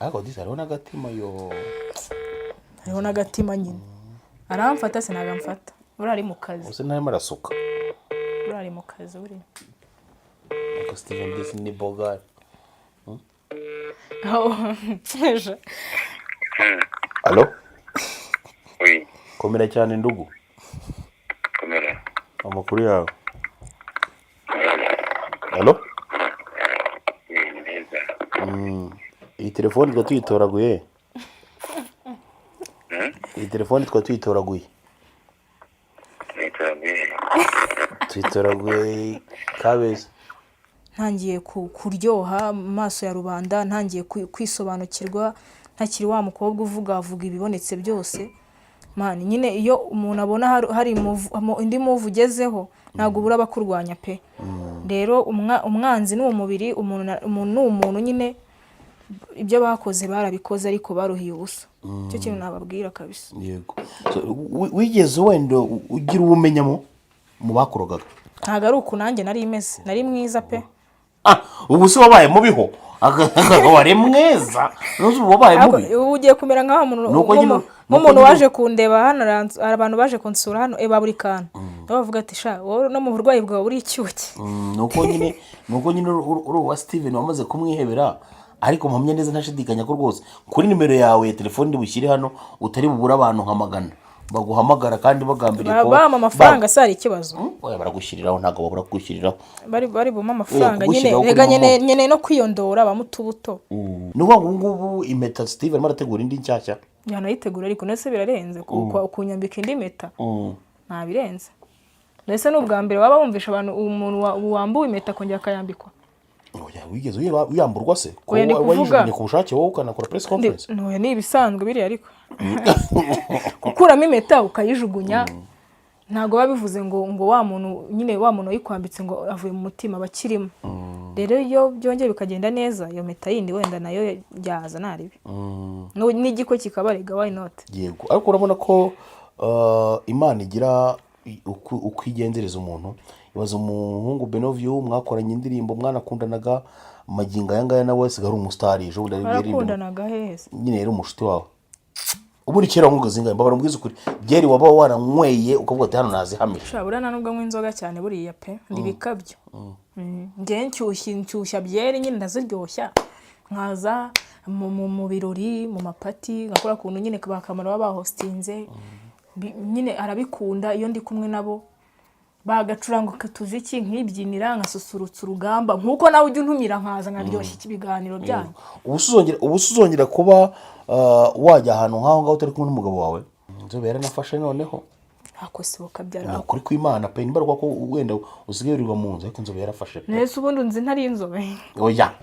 ariko disi hariho n'agatima yo. hariho n'agatima nyine aramfata sinagamfata urari mu kazi Use ntarimo arasuka. urari mu kazi uri Ariko Steven disi ni bogari. Alo? Oui, Komera cyane ndugu. kamera. Amakuru yawe. Alo? Neza. Iyi telefone twa tuyitoraguye. Iyi telefone twa tuyitoraguye. Nitabe. Tuyitoraguye Kabeza. ntangiye kuryoha mu maso ya rubanda ntangiye kwisobanukirwa ntakiri wa mukobwa avuga ibibonetse byose mani nyine iyo umuntu abona hari indi move ugezeho ntabwo ubura abakurwanya pe rero umwanzi ni umubiri umuntu nyine ibyo bakoze barabikoze ariko baruhiye ubusa cyo kintu nababwira kabisa. Yego. Wigeze wenda ugira ubumenyamo mu bakurogaga? Ntago ari uku nanjye nari imeze nari mwiza pe. Ubu se wabaye mubiho wari mwiza n'ubu wabaye mubi ugiye kumera nk'umuntu waje kundeba hano abantu baje konsura hano buri kantu bavuga ati sha wowe no mu burwayi bwawe uri icyuki nuko nyine uri wa Steven wamaze kumwihebera ariko mpamye neza ntashidikanya ko rwose kuri nimero yawe ya telefone ndi bushyire hano utari bubura abantu nkamagana baguhamagara kandi bagambiriye ko bama amafaranga sari ikibazo oya baragushyiriraho ntago babura kugushyiriraho bari buma amafaranga nyine rega nyene no kwiyondora bamutubuto nuko ngubu impeta Steven marategura indi nshyashya yanayitegura ariko nese birarenze kunyambika indi meta nta birenze nese n'ubwa mbere waba wumvisha abantu umuntu wambuye impeta kongera akayambikwa oya wigeze uyamburwa se ko wayijunye ku bushake wowe ukanakora press conference no ni ibisanzwe biri ariko gukuramo impeta ukayijugunya ntago babivuze ngo wa muntu nyine wa muntu yikwambitse ngo avuye mu mutima bakirimo rero iyo byongeye bikagenda neza iyo meta yindi wenda nayo yaza naribi n'igiko kikabarega why not. Yego ariko urabona ko Imana igira uko igenzereza umuntu ibaza umuhungu Benovio mwakoranye indirimbo mwanakundanaga maginga yangaya nawe sigara umustar ejo barakundanaga heza nyine rero umushiti wawe uburi kera nkugazinga mbabara mbwiza ukuri byeri waba waranyweye ukavuga ati hano nazihamisha shabura nubwo nk'inzoga cyane buriya pe ndibikabyo nge nshyushya byeri nyine ndaziryoshya nkaza mu birori mu mapati ngakora kuntu nyine bakamara baba hostinze nyine arabikunda iyo ndi kumwe nabo bagacuranga katuziki nkibyinira nkasusurutsa urugamba nkuko nawe ujye untumira nkaza nkaryoshya ikibiganiro byanyu ubusuzongera kuba wajya ahantu nkaho ngaho utari kumwe n'umugabo wawe nzobera nafashe noneho ako siboka byara kuri kw'Imana pe nimba ko wenda usigaye uriba mu nzu ariko nzobera afashe nese ubundi nzi ntari inzobe oya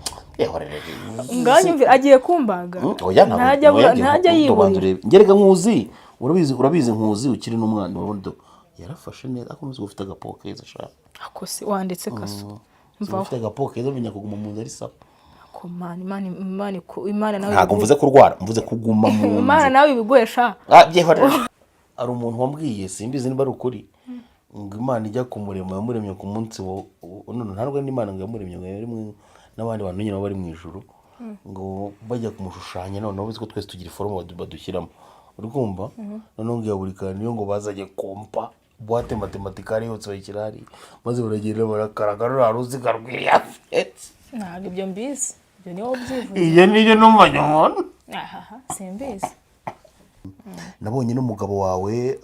nganyumvira agiye kumbaga oya ntajya yiburira ngerega nkuzi urabizi nkuzi ukiri n'umwana wabundo yarafashe neza akomeza ufite agapo keza sha ako si wanditse kaso mva ufite agapo keza menya kuguma mu nzu ari sawa ko Imana nawe ntago mvuze kurwara mvuze kuguma mu nzu Imana nawe ibigwesha byehora ari umuntu wambwiye simbizi niba ari ukuri ngo Imana ijya kumurema yamuremye ku munsi none ntarwo n'Imana ngo yamuremye ngo yari n'abandi bantu nyine bari mu ijuru ngo bajya kumushushanya none ubizi ko twese tugira forume badushyiramo urumva none ngiye buri kantu niyo ngo bazajye kompa boîte mathématicale yose bayikirari maze baragenda barakaragara ruziga rwiriya ntabwo ibyo mbizi ibyo niwo byivuze iyo niyo numanya umuntu simbizi nabonye n'umugabo wawe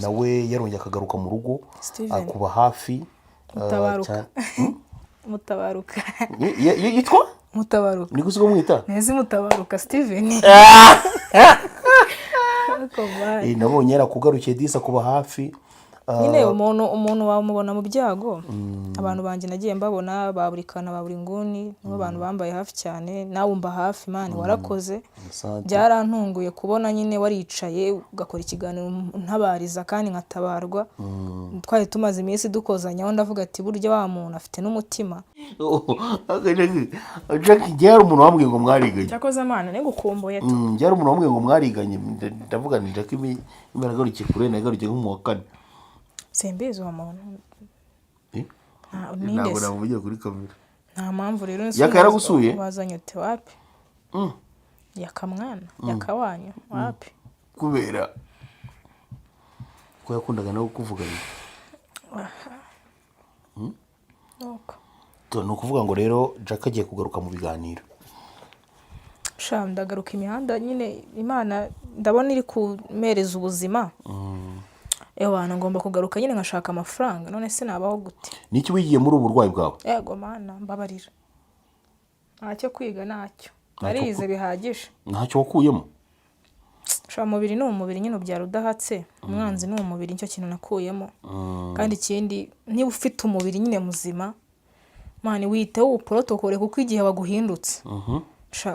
nawe yarongeye akagaruka mu rugo akuba hafi Mutabaruka yitwa Mutabaruka ni gusiga mwita nezi Mutabaruka Steven nabonye yarakugarukiye disa kuba hafi nyine umuntu wamubona mu byago abantu banje nagiye mbabona baburikana baburi nguni nibo abantu bambaye hafi cyane nawe umba hafi Imana warakoze byarantunguye kubona nyine waricaye ugakora ikiganiro ntabariza kandi nkatabarwa twari tumaze iminsi dukozanyaho ndavuga ati buryo wa muntu afite n'umutima Jack umuntu wambwiye ngo mwariganye cyakoze Imana negukumbuye tu Jack umuntu wambwiye ngo mwariganye ndavuga ni Jack imbaraga kure nagarukiye nk'umu wa kane simbizi wa muntu ntabwo namugiye kuri kamera nta mpamvu rero yaka yaragusuye wazanye ute wapi yakamwana yakawanyu wapi kubera ko yakundaga nawe kuvugana nuko ni ukuvuga ngo rero Jack agiye kugaruka mu biganiro. ndagaruka imihanda nyine Imana ndabona iri kumereza ubuzima. Ewana ngomba kugaruka nyine nkashaka amafaranga none se nabaho gute? Niki wigiye muri ubu burwayi bwawe? Yego mana mbabarira. Ntacyo kwiga ntacyo. Narize bihagije. Ntacyo wakuyemo? Umubiri ni umubiri nyine ubyara udahatse. Umwanzi ni umubiri nicyo kintu nakuyemo. Kandi ikindi niba ufite umubiri nyine muzima mani witeho protocole kuko igihe baguhindutse.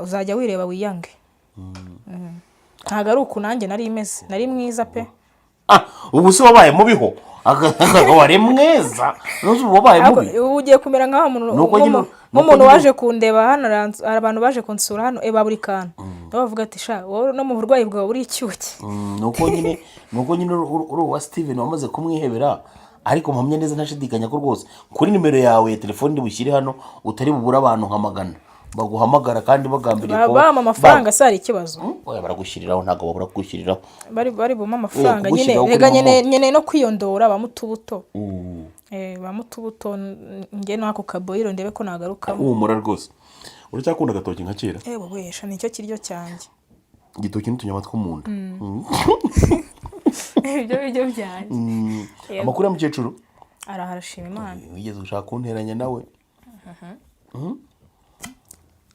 Uzajya wireba wiyange. Ntago ari uku nanjye nari imeze nari mwiza pe. Ubu se wabaye mubiho wari mwiza n'ubu wabaye mubi. Ubu ugiye kumera nk'aho umuntu waje kundeba hano abantu baje kunsura hano buri kana bavuga ati sha wowe no mu burwayi bwawe uri icyuki. nuko nyine uri wa Steven wamaze kumwihebera ariko mpamya neza ntashidikanya ko rwose kuri nimero yawe ya telefone ndibushyire hano utari bubura abantu nkamagana baguhamagara kandi bagambiriye ko bama amafaranga sari ikibazo. Oya baragushyiriraho ntago babura kugushyiriraho bari buma amafaranga nyine rega nyene no kwiyondora bamutubuto. Bamutubuto nge nako kaboyiro ndebe ko nagaruka. Umura rwose uracyakunda gatoki nka kera? Wesha nicyo kiryo cyanjye. Gitoki n'utunyama tw'umunda. Ibyo byanjye. Amakuru ya mukecuru araharashima Imana. Wigeze ushaka kunteranya nawe?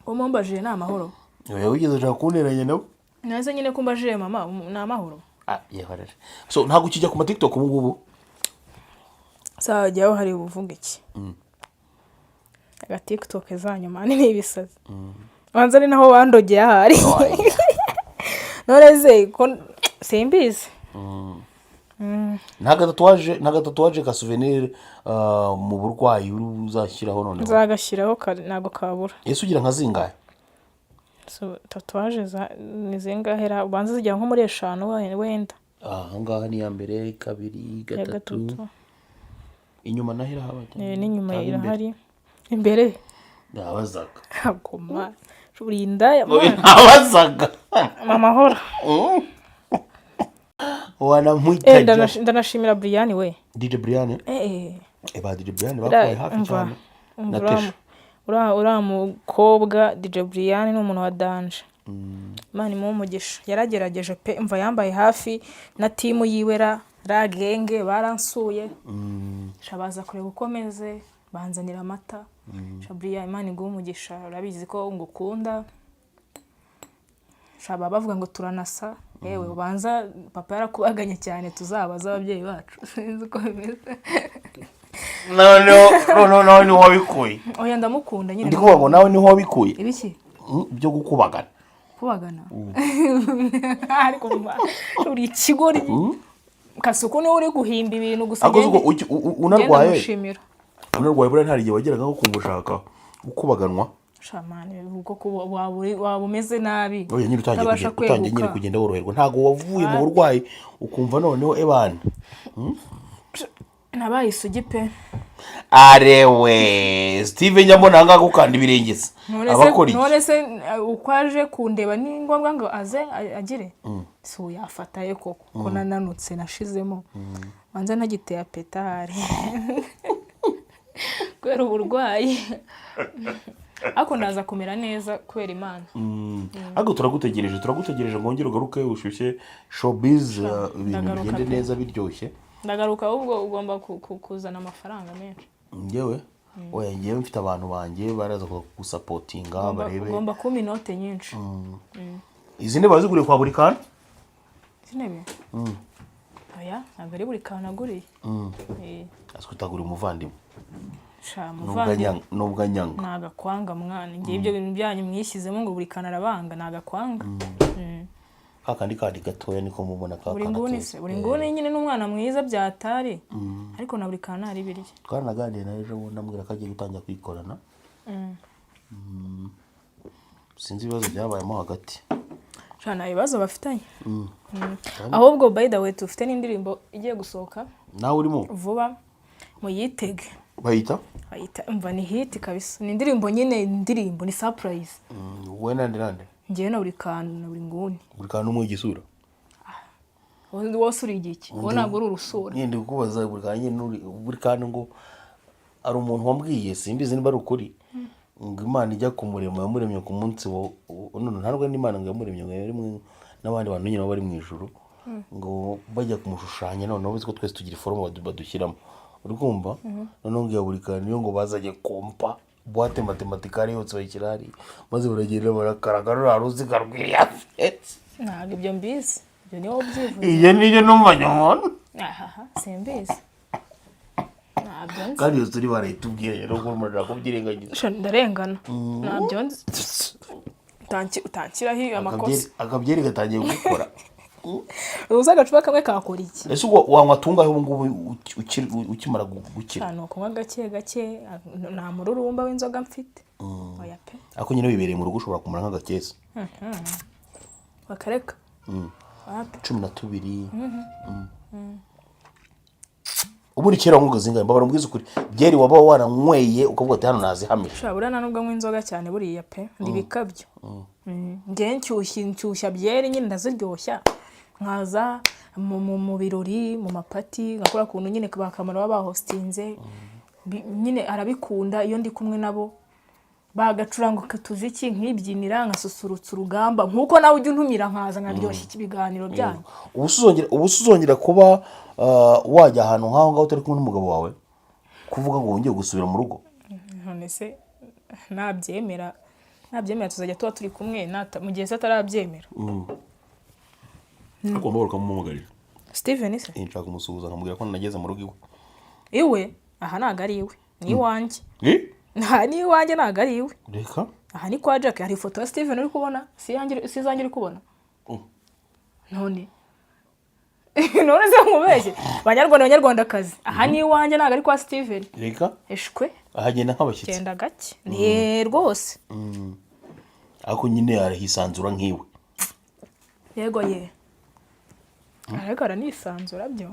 Umumbaje na amahoro. Wigeze ushaka kunteranya nawe? Naze nyine kumbaje mama na amahoro. Yehoreje. So ntago kijya ku TikTok ubu ngubu? Sajyaho hari ubuvuga iki? Aga TikTok zanyu mani nibisaza. Banza ari naho wandogeye ahari. Noreze ko simbizi. Ntago tatuwaje ka souvenir mu burwayi uzashyiraho none. Nzagashyiraho nago kabura. Yesu ugira nka zingahe? So tatuwaje ni zingahera ubanza zijya nko muri 5 wenda. Ngaha ni ya mbere kabiri gatatu. Inyuma nahira habaje. N'inyuma irahari. Imbere ndabazaga. Agoma. Urinda ya mama. Ndabazaga. Mama hora. Wana muitaje. Ndanashimira Brian we. DJ Brian? Ba DJ Brian bakoye hafi cyane. Natesha. Ura mukobwa DJ Brian ni umuntu wa danje. Mani mu mugisha yaragerageje pe mva yambaye hafi na timu yiwera ragenge baransuye. Shabaza kureba ukomeze banzanira amata. Shabriya Imana ngumugisha urabizi ko ngukunda. Shaba bavuga ngo turanasa. Yewe ubanza papa yarakubaganye cyane tuzabaza ababyeyi bacu. Sinzi uko bimeze. No ni wabikuye. Oya ndamukunda nyine. Ndikuvuga ngo nawe ni wabikuye. Ibiki? Byo gukubagana. Kubagana. Ariko uri ikigori. Kasuko ni uri guhimba ibintu gusa gende. Unarwaye. Unarwaye bura ntari gihe wageraga ko kungushaka gukubaganwa. Shamane uko wabumeze nabi. Oya nyine utangiye nyine kugenda woroherwa ntago wavuye mu burwayi ukumva noneho ebana. Nabaye isugi pe. Arewe Steven nyamona ngaka ukanda ibirengeza. Abakora iki? None se ukwaje kundeba ni ngombwa ngo aze agire. So yafataye koko ko nananutse nashizemo. Wanza ntagiteye petari. Kwera uburwayi. Ako ndaza kumera neza kwera Imana. Ako turagutegereje ngongera ugaruke ushyushye showbiz ibintu bigende neza biryoshye. Ndagaruka ubwo ugomba kuzana amafaranga menshi. Ngewe oya ngewe mfite abantu banjye baraza kugusapotinga barebe. Ugomba kuma inote nyinshi. Izinde baziguriye kwa buri kana? Zinebe. Oya ntabwo buri kana aguriye. Asukutagura umuvandimwe. Nubwo nyanga nagakwanga mwana ngiye ibyo bintu byanyu mwishizemo ngo buri kana arabanga nagakwanga. Kakandi gatoya niko mubona kakana. Buri nguni nyine n'umwana mwiza byatari ariko na buri kana ari birye. Twaranaganiriye na ejo ndambwira ko agiye gutangira kwikorana. Sinzi ibibazo byabayemo hagati. Cyane ibibazo bafitanye. Ahubwo by the way tufite n'indirimbo igiye gusohoka. Nawe urimo? Vuba muyitege. Bayita mva ni hit kabisa ni indirimbo nyine indirimbo ni surprise. Nande ngewe na buri kantu na buri nguni. buri kantu mu gisura Wose uri igiki wowe ntabwo uri urusura. nyine kubaza buri kantu nyine buri kantu ngo ari umuntu wambwiye simbizi niba ari ukuri ngo Imana ijya kumurema yamuremye ku munsi none ntabwo n'Imana ngo yamuremye ngo yarimwe n'abandi bantu nyine bari mu ijuru ngo bajya kumushushanya noneho uzi ko twese tugira iforoma badushyiramo uri kumva noneho ngo buri kantu niyo ngo bazajye kompa boite matematikari yose bayikirari maze baragenda barakaraga ruriya ruziga rw'iyafetse. Ntabwo ibyo mbizi, ibyo niwo ubyivuze. Iyo niyo numanya umuntu simbizi ntabyo nzi kandi yose uri barayitubwiye rero ko murara kubyirengagiza ndarengana ntabyo nzi. Utanshyiraho amakosa akabyeri gatangiye gukora uza agacupa kamwe kakora iki? ese wanywa tungahe ubu ngubu ukimara gukira? Ni ukunywa gake gake, nta mururumba w'inzoga mfite. Oya pe ako nyine wibereye mu rugo ushobora kumara nk'agakesi bakareka 12. ubundi kera wanywaga zingahe? mbabara mbwiza ukuri byeri waba waranyweye ukavuga ati hano nazihamije? shabura nta nubwo anywa inzoga cyane buriya pe ndi bikabyo. Ngewe nshyushya byeri nyine ndaziryoshya nkaza mu birori mu mapati ngakora kuntu nyine bakamara baba bahostinze nyine arabikunda iyo ndi kumwe nabo bagacuranga katuziki nkibyinira nkasusurutsa urugamba nkuko nawe ujya untumira nkaza nkaryoshya ibiganiro byanyu. ubu uzongera kuba wajya ahantu nk'aho ngaho utari kumwe n'umugabo wawe kuvuga ngo wongeye gusubira mu rugo? None se nabyemera tuzajya tuba turi kumwe mu gihe se atarabyemera. Ariko mbabura ukamumugarira Steven se nshaka kumusuhuza nkamubwira ko nageze mu rugo iwe. Aha ntabwo ari iwe, ni iwanjye. Aha ni iwanjye ntabwo ari iwe. Reka aha ni kwa Jack. Hari ifoto ya Steven uri kubona, si izanjye uri kubona. None se nkubeshye banyarwandakazi, aha ni iwanjye ntabwo ari kwa Steven. Reka eshwe ahagenda nk'abashyitsi genda gake ni rwose. ariko nyine arahisanzura nk'iwe. Yego ye ariko aranisanzura byo.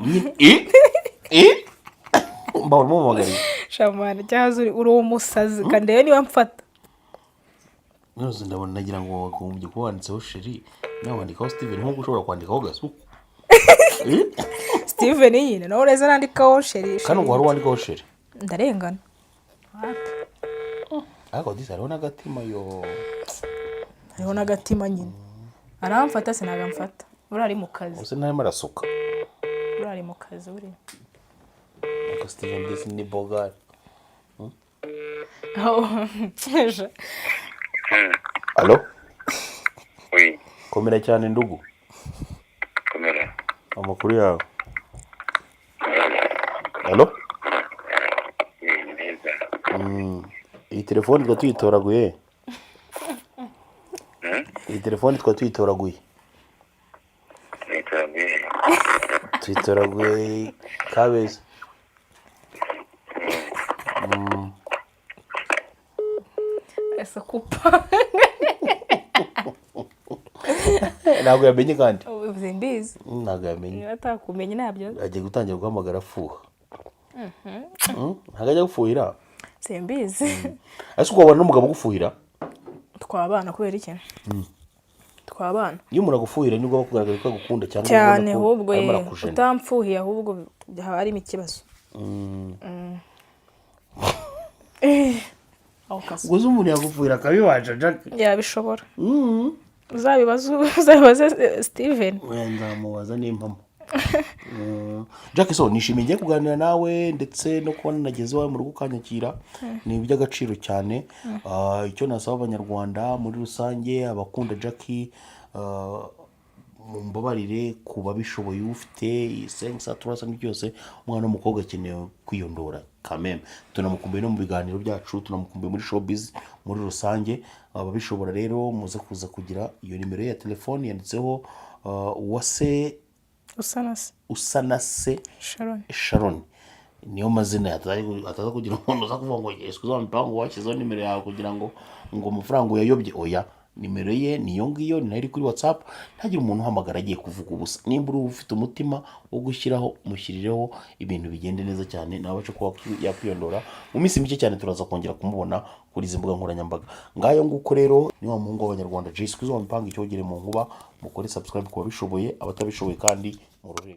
mbabura mumugariye shamana cyaza uri umusazi kandi rero niba mfata nose ndabona nagira ngo wagombye kuba wanditseho Sheri nawe wandikaho Steven nk'uko ushobora kwandikaho Gasuku. Steven nyine nawe ureze nandikaho Sheri kandi ngo wari wandikaho Sheri ndarengana. ariko disi hariho n'agatima hariho n'agatima nyine aramfata sinagamfata urari mu kazi use ntarimo arasuka urari mu kazi uri ariko Steven disi ni bogari. Alo? Oui, komera cyane ndugu. komera. Amakuru yawe? Alo? Neza. Iyi telefone twa tuyitoraguye. Iyi telefone twa tuyitoraguye. Nitabe. Tuyitoraguye Kabeza. ese kupa Ntabwo yamenye kandi. uvuze mbizi Ntabwo yamenye. atakumenye nabyo Agiye gutangira guhamagara afuha. Ntabwo ajya gufuhira. simbizi. Ese uko wabona n'umugabo gufuhira? Twabana kubera iki? Twabana Iyo umuntu agufuhira nibwo bakugaragara ko agukunda cyangwa cyane ahubwo arakujena. utampfuhiye ahubwo haba harimo ikibazo. Gusa umuntu yagufuhira akabibaca Jack. Yabishobora. Uzabibaze Steven. Wenda mubaza n'impamo. Jack so nishimiye kuganira nawe ndetse no kubona nageze wawe mu rugo kanyakira. Ni iby'agaciro cyane. Icyo nasaba abanyarwanda muri rusange abakunda Jackie mumbabarire kuba bishoboye ufite sensa turasa byose umwana w'umukobwa akeneye kwiyondora kameme. Tunamukumbuye no mu biganiro byacu, tunamukumbuye muri showbiz muri rusange. Ababishobora rero muze kuza kugira iyo nimero ya telefone yanditseho Uwase Usanase Sharon. Niyo mazina ataza kugira umuntu uza kuvuga ngo Yesu uzampango washyizeho nimero yawe kugira ngo amafaranga uyayobye. Oya nimero ye niyo ngiyo, ni nayo iri kuri WhatsApp. Ntagire umuntu uhamagara agiye kuvuga ubusa. Nimba uri ufite umutima wo gushyiraho, mushyirireho ibintu bigende neza cyane, nawe ace kuba yakwiyondora. Mu minsi mike cyane turaza kongera kumubona kuri izi mbuga nkoranyambaga. Ngayo nguko rero ni wa muhungu w'Abanyarwanda Jay Squeezo, wamupanga icyogere mu nkuba. Mukore subscribe kuba bishoboye, abatabishoboye kandi murore.